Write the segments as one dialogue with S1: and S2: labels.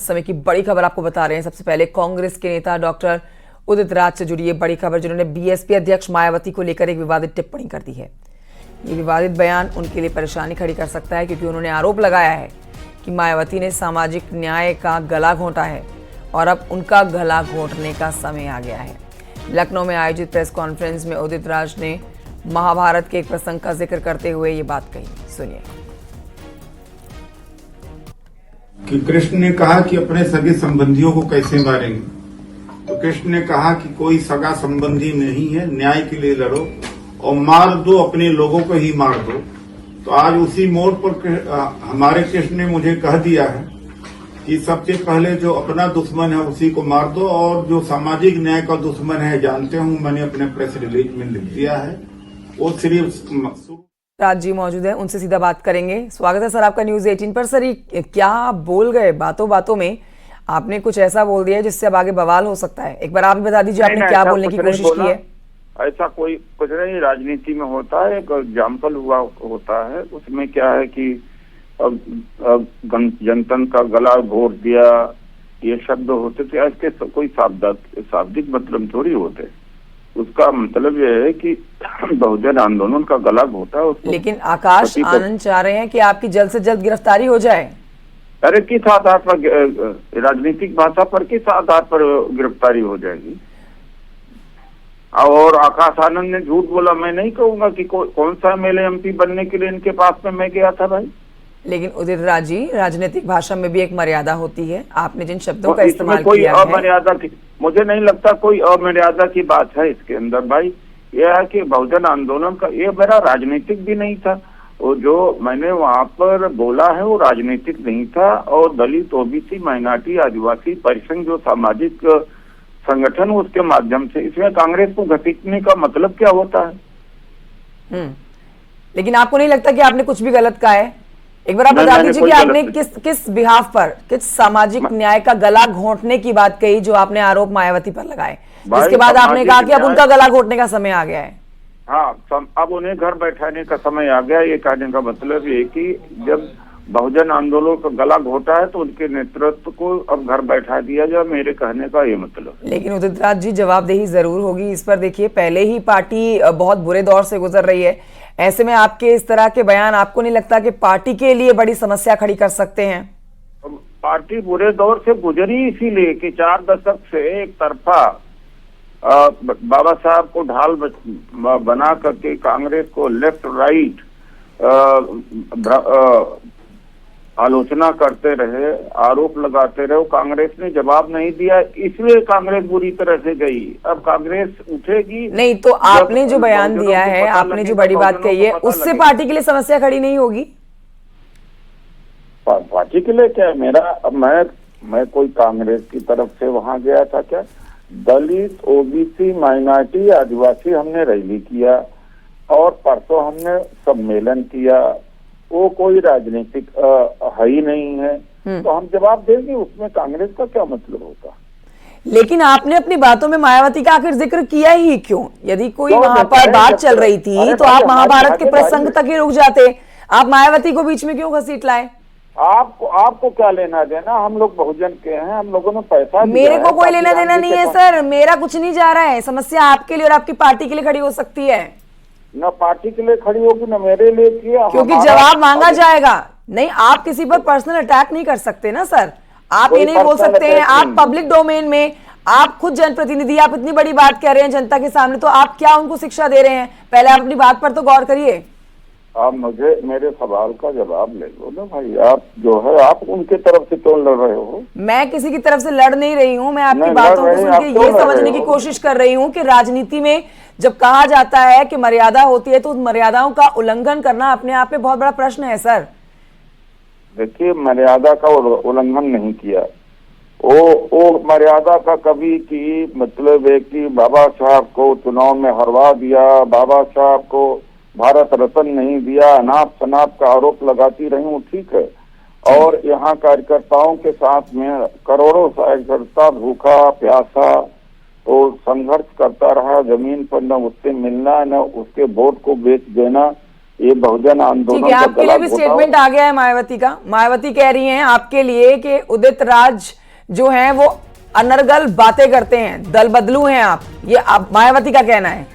S1: समय की बड़ी खबर आपको बता रहे हैं। सबसे पहले कांग्रेस के नेता डॉक्टर उदित राज से जुड़ी ये बड़ी खबर, जिन्होंने बीएसपी अध्यक्ष मायावती को लेकर एक विवादित टिप्पणी कर दी है। ये विवादित बयान उनके लिए परेशानी खड़ी कर सकता है, क्योंकि उन्होंने आरोप लगाया है कि मायावती ने सामाजिक न्याय का गला घोंटा है और अब उनका गला घोंटने का समय आ गया है। लखनऊ में आयोजित प्रेस कॉन्फ्रेंस में उदित राज ने महाभारत के एक प्रसंग का जिक्र करते हुए ये बात कही। सुनिए।
S2: कि कृष्ण ने कहा कि अपने सगे संबंधियों को कैसे मारेंगे, तो कृष्ण ने कहा कि कोई सगा संबंधी नहीं है, न्याय के लिए लड़ो और मार दो, अपने लोगों को ही मार दो। तो आज उसी मोड़ पर हमारे कृष्ण ने मुझे कह दिया है कि सबसे पहले जो अपना दुश्मन है उसी को मार दो, और जो सामाजिक न्याय का दुश्मन है, जानते हूं, मैंने अपने प्रेस रिलीज में लिख दिया है, वो सिर्फ
S1: राज जी मौजूद है, उनसे सीधा बात करेंगे। स्वागत है सर आपका न्यूज 18 पर। सर, ये क्या बोल गए? बातों बातों में आपने कुछ ऐसा बोल दिया जिससे अब आगे बवाल हो सकता है। एक बार आप बता दीजिए आपने क्या बोलने की कोशिश की है।
S3: ऐसा कोई कुछ नहीं, राजनीति में होता है, एक एग्जाम्पल हुआ होता है। उसमें क्या है कि जनतन का गला घोट दिया, ये शब्द होते थे। इसके कोई शाब्दिक मतलब थोड़ी होते। उसका मतलब यह है कि बहुजन आंदोलन का गला घोटा।
S1: लेकिन आकाश आनंद चाह रहे हैं कि आपकी जल्द से जल्द गिरफ्तारी हो जाए।
S3: अरे किस आधार पर, राजनीतिक भाषा पर किस आधार पर गिरफ्तारी हो जाएगी? और आकाश आनंद ने झूठ बोला। मैं नहीं कहूंगा कि कौन सा एमएलए एमपी बनने के लिए इनके पास में मैं गया था भाई।
S1: लेकिन उदित राज जी, राजनीतिक भाषा में भी एक मर्यादा होती है। आपने जिन शब्दों का इस्तेमाल
S3: कोई
S1: किया
S3: अमर्यादा की, मुझे नहीं लगता कोई अमर्यादा की बात है इसके अंदर भाई। यह है कि बहुजन आंदोलन का ये मेरा राजनीतिक भी नहीं था। वो जो मैंने वहां पर बोला है वो राजनीतिक नहीं था। और दलित, ओबीसी, माइनॉरिटी, आदिवासी परिसंघ जो सामाजिक संगठन, उसके माध्यम से इसमें कांग्रेस को घसीटने का मतलब क्या होता है?
S1: लेकिन आपको नहीं लगता कि आपने कुछ भी गलत कहा है? एक बार आप बता दीजिए कि आपने किस बिहाफ पर, किस सामाजिक न्याय का गला घोंटने की बात कही जो आपने आरोप मायावती पर लगाए, जिसके बाद आपने कहा कि अब उनका गला घोंटने का समय आ गया है।
S3: हाँ, अब उन्हें घर बैठाने का समय आ गया। ये कहने का मतलब ये कि जब बहुजन आंदोलन का गला घोटा है तो उनके नेतृत्व को अब घर बैठा दिया जाए, मेरे कहने का ये मतलब।
S1: लेकिन उदित राज जी, जवाबदेही जरूर होगी इस पर। देखिए, पहले ही पार्टी बहुत बुरे दौर से गुजर रही है। ऐसे में आपके इस तरह के बयान, आपको नहीं लगता कि पार्टी के लिए बड़ी समस्या खड़ी कर सकते हैं?
S3: पार्टी बुरे दौर से गुजरी इसीलिए कि 4 दशक से एक तरफा बाबा साहब को ढाल बना करके कांग्रेस को लेफ्ट राइट आलोचना करते रहे, आरोप लगाते रहे। कांग्रेस ने जवाब नहीं दिया, इसलिए कांग्रेस बुरी तरह से गई। अब कांग्रेस उठेगी
S1: नहीं। तो आपने जो बयान दिया है, आपने जो बड़ी बात कही है, उससे पार्टी के लिए समस्या खड़ी नहीं होगी?
S3: पार्टी के लिए क्या? मैं कोई कांग्रेस की तरफ से वहां गया था क्या? दलित, ओबीसी, माइनॉरिटी, आदिवासी हमने रैली किया और परसों हमने सम्मेलन किया। वो कोई राजनीतिक है ही नहीं है, तो हम जवाब देंगे। उसमें कांग्रेस का क्या मतलब होता?
S1: लेकिन आपने अपनी बातों में मायावती का आखिर जिक्र किया ही क्यों? यदि कोई वहां पर बात चल रही थी तो आप महाभारत के प्रसंग तक ही रुक जाते। आप मायावती को बीच में क्यों घसीट लाए?
S3: आपको क्या लेना देना? हम लोग बहुजन के हैं, हम लोगों ने पैसा दिया।
S1: मेरे को कोई लेना देना नहीं है सर, मेरा कुछ नहीं जा रहा है। समस्या आपके लिए और आपकी पार्टी के लिए खड़ी हो सकती है।
S3: न पार्टी के लिए खड़ी होगी न मेरे लिए किया,
S1: क्योंकि जवाब मांगा जाएगा। नहीं, आप किसी पर पर्सनल अटैक नहीं कर सकते ना सर। आप ये नहीं बोल सकते हैं, आप पब्लिक डोमेन में, आप खुद जनप्रतिनिधि, आप इतनी बड़ी बात कह रहे हैं जनता के सामने, तो आप क्या उनको शिक्षा दे रहे हैं? पहले आप अपनी बात पर तो गौर करिए।
S3: आप मेरे सवाल का जवाब ले लो ना भाई। आप जो है, आप उनके तरफ से क्यों लड़ रहे हो?
S1: मैं किसी की तरफ से लड़ नहीं रही हूँ। मैं आपकी बातों को सुन के ये समझने की कोशिश कर रही हूँ कि राजनीति में जब कहा जाता है कि मर्यादा होती है, तो उस मर्यादाओं का उल्लंघन करना अपने आप में बहुत बड़ा प्रश्न है सर।
S3: देखिए, मर्यादा का उल्लंघन नहीं किया। वो मर्यादा का कभी की मतलब है कि बाबा साहब को चुनाव में हरवा दिया, बाबा साहब को भारत रत्न नहीं दिया, अनाप शनाप का आरोप लगाती रही हूँ, ठीक है। और यहाँ कार्यकर्ताओं के साथ में करोड़ों कार्यकर्ता भूखा प्यासा तो संघर्ष करता रहा। जमीन पर न उससे मिलना न उसके वोट को बेच देना, ये बहुजन आंदोलन
S1: ठीक है,
S3: का
S1: आपके
S3: गला
S1: लिए भी
S3: घोटाओ।
S1: स्टेटमेंट आ गया है मायावती का। मायावती कह रही हैं आपके लिए कि उदित राज जो हैं वो अनर्गल बातें करते हैं, दल बदलू हैं आप, ये आप मायावती का कहना है।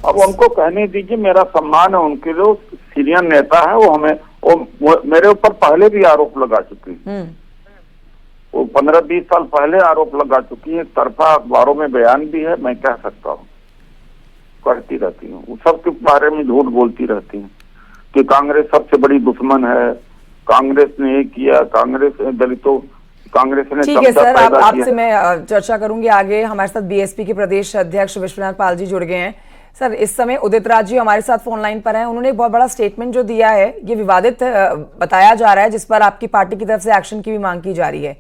S3: अब उनको कहने दीजिए, मेरा सम्मान है उनके लिए, सीनियर नेता है वो। हमें वो मेरे ऊपर पहले भी आरोप लगा चुकी है। वो 15-20 साल पहले आरोप लगा चुकी है, तरफा अखबारों में बयान भी है। मैं कह सकता हूँ, करती रहती हूँ, वो सबके बारे में झूठ बोलती रहती हैं कि कांग्रेस सबसे बड़ी दुश्मन है, कांग्रेस ने ये किया, कांग्रेस ने दलितों, कांग्रेस ने
S1: ठीक है
S3: कब्जा
S1: सर,
S3: पैदा
S1: आपसे
S3: किया।
S1: मैं चर्चा करूंगी आगे। हमारे साथ बीएसपी के प्रदेश अध्यक्ष विश्वनाथ पाल जी जुड़ गए हैं। सर, इस समय उदित राज जी हमारे साथ फोन लाइन पर हैं। उन्होंने एक बहुत बड़ा स्टेटमेंट जो दिया है, ये विवादित बताया जा रहा है, जिस पर आपकी पार्टी की तरफ से एक्शन की भी मांग की जा रही है।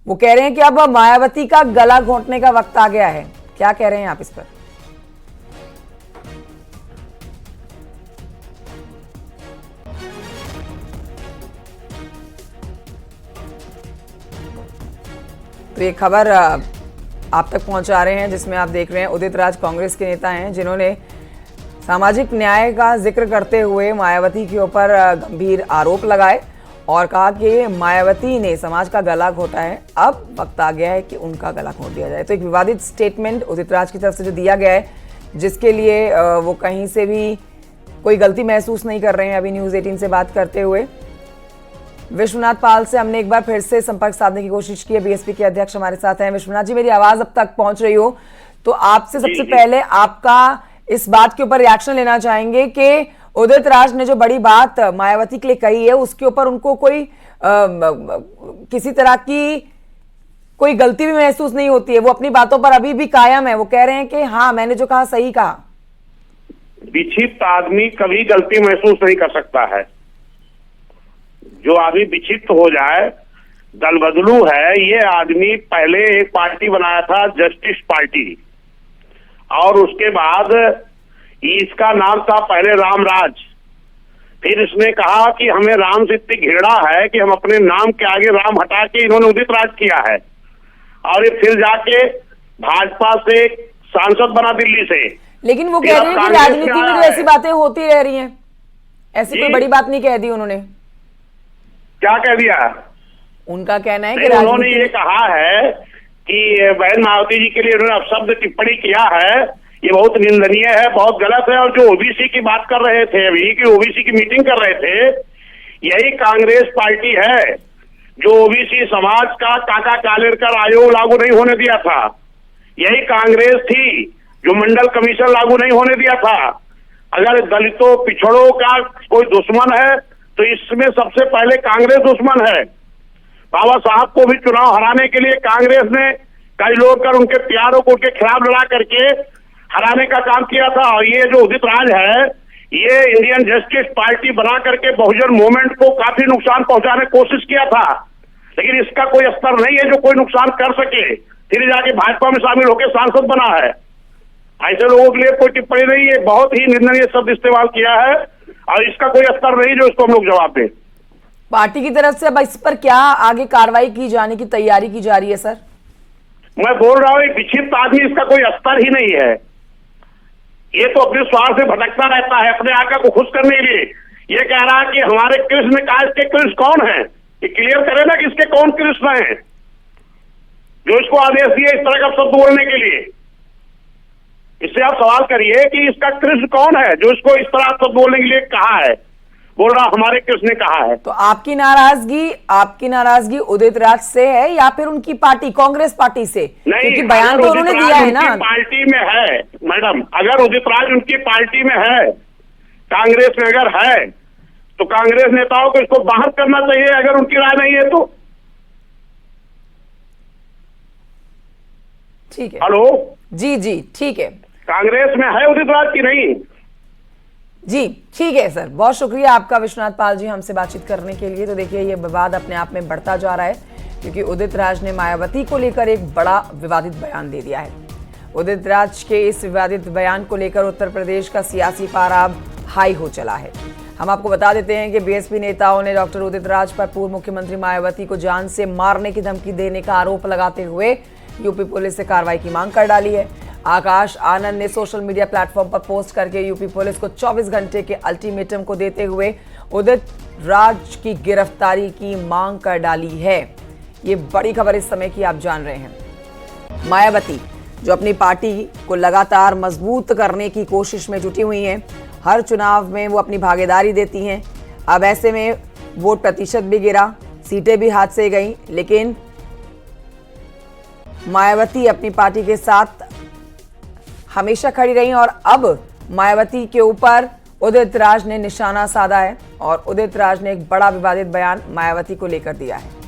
S1: वो कह रहे हैं कि अब मायावती का गला घोंटने का वक्त आ गया है। क्या कह रहे हैं आप इस पर? तो ये खबर आप तक पहुंचा रहे हैं, जिसमें आप देख रहे हैं उदित राज कांग्रेस के नेता हैं, जिन्होंने सामाजिक न्याय का जिक्र करते हुए मायावती के ऊपर गंभीर आरोप लगाए और कहा कि मायावती ने समाज का गला घोटा है, अब वक्त आ गया है कि उनका गला घोट दिया जाए। तो एक विवादित स्टेटमेंट उदित राज की तरफ से जो दिया गया है, जिसके लिए वो कहीं से भी कोई गलती महसूस नहीं कर रहे हैं। अभी न्यूज़ 18 से बात करते हुए विश्वनाथ पाल से हमने एक बार फिर से संपर्क साधने की कोशिश की है। बीएसपी के अध्यक्ष हमारे साथ हैं। विश्वनाथ जी, मेरी आवाज अब तक पहुंच रही हो तो आपसे सबसे पहले आपका इस बात के ऊपर रिएक्शन लेना चाहेंगे कि उदित राज ने जो बड़ी बात मायावती के लिए कही है, उसके ऊपर उनको कोई किसी तरह की कोई गलती भी महसूस नहीं होती है। वो अपनी बातों पर अभी भी कायम है। वो कह रहे हैं कि हाँ, मैंने जो कहा सही कहा।
S4: विक्षिप्त आदमी कभी गलती महसूस नहीं कर सकता है। जो आदमी विक्षिप्त हो जाए, दल बदलू है, ये आदमी पहले एक पार्टी बनाया था, जस्टिस पार्टी, और उसके बाद इसका नाम था पहले रामराज। फिर इसने कहा कि हमें राम से इतनी घृणा है कि हम अपने नाम के आगे राम हटा के इन्होंने उदित राज किया है, और ये फिर जाके भाजपा से सांसद बना दिल्ली से।
S1: लेकिन वो कह रहे हैं कि राजनीति में तो ऐसी बातें होती रह रही हैं, ऐसी कोई बड़ी बात नहीं कह दी उन्होंने।
S4: क्या कह दिया?
S1: उनका कहना है कि
S4: उन्होंने ये कहा है कि बहन मायावती जी के लिए उन्होंने अपशब्द टिप्पणी किया है, ये बहुत निंदनीय है, बहुत गलत है। और जो ओबीसी की बात कर रहे थे अभी, कि ओबीसी की मीटिंग कर रहे थे, यही कांग्रेस पार्टी है जो ओबीसी समाज का काका कालेरकर आयोग लागू नहीं होने दिया था। यही कांग्रेस थी जो मंडल कमीशन लागू नहीं होने दिया था। अगर दलितों पिछड़ों का कोई दुश्मन है तो इसमें सबसे पहले कांग्रेस दुश्मन है। बाबा साहब को भी चुनाव हराने के लिए कांग्रेस ने कई लोग कर उनके प्यारों को उनके खिलाफ लड़ा करके हराने का काम किया था। और ये जो उदित राज है, ये इंडियन जस्टिस पार्टी बना करके बहुजन मूवमेंट को काफी नुकसान पहुंचाने की कोशिश किया था, लेकिन इसका कोई स्तर नहीं है जो कोई नुकसान कर सके। फिर जाके भाजपा में शामिल होकर सांसद बना है। ऐसे लोगों के लिए कोई टिप्पणी नहीं है, बहुत ही निंदनीय शब्द इस्तेमाल किया है, और इसका कोई स्तर नहीं जो इसको हम लोग जवाब दें।
S1: पार्टी की तरफ से अब इस पर क्या आगे कार्रवाई की जाने की तैयारी की जा रही है? सर,
S4: मैं बोल रहा हूं, एक विक्षिप्त आदमी, इसका कोई स्तर ही नहीं है। ये तो अपने स्वार्थ से भटकता रहता है, अपने आका को खुश करने के लिए। ये कह रहा है कि हमारे कृष्ण का, इसके कृष्ण कौन है? ये क्लियर करे ना कि इसके कौन कृष्ण है जो इसको आदेश दिए इस तरह का शब्द बोलने के लिए। इससे आप सवाल करिए कि इसका कृष्ण कौन है जो इसको इस तरह शब्द बोलने के लिए कहा है। बोल रहा हमारे कृष्ण ने कहा है।
S1: तो आपकी नाराजगी उदित राज से है या फिर उनकी पार्टी कांग्रेस पार्टी से? क्योंकि बयान तो उन्होंने दिया है ना।
S4: पार्टी में है मैडम, अगर उदित राज उनकी पार्टी में है, कांग्रेस में अगर है, तो कांग्रेस नेताओं को इसको बाहर करना चाहिए, अगर उनकी राय नहीं है तो।
S1: ठीक है।
S4: हेलो
S1: जी जी, ठीक है।
S4: कांग्रेस में है उदित राज की नहीं?
S1: जी ठीक है सर, बहुत शुक्रिया आपका विश्वनाथ पाल जी हमसे बातचीत करने के लिए। तो देखिए, ये विवाद अपने आप में बढ़ता जा रहा है क्योंकि उदित राज ने मायावती को लेकर एक बड़ा विवादित बयान दे दिया है। उदित राज के इस विवादित बयान को लेकर उत्तर प्रदेश का सियासी पारा अब हाई हो चला है। हम आपको बता देते हैं कि बीएसपी नेताओं ने डॉक्टर उदित राज पर पूर्व मुख्यमंत्री मायावती को जान से मारने की धमकी देने का आरोप लगाते हुए यूपी पुलिस से कार्रवाई की मांग कर डाली है। आकाश आनंद ने सोशल मीडिया प्लेटफॉर्म पर पोस्ट करके यूपी पुलिस को 24 घंटे के अल्टीमेटम को देते हुए उदित राज की गिरफ्तारी की मांग कर डाली है। ये बड़ी खबर इस समय की आप जान रहे हैं। मायावती जो अपनी पार्टी को लगातार मजबूत करने की कोशिश में जुटी हुई हैं, हर चुनाव में वो अपनी भागीदारी देती हैं। अब ऐसे में वोट प्रतिशत भी गिरा, सीटें भी हाथ से गई, लेकिन मायावती अपनी पार्टी के साथ हमेशा खड़ी रही और अब मायावती के ऊपर उदित राज ने निशाना साधा है और उदित राज ने एक बड़ा विवादित बयान मायावती को लेकर दिया है।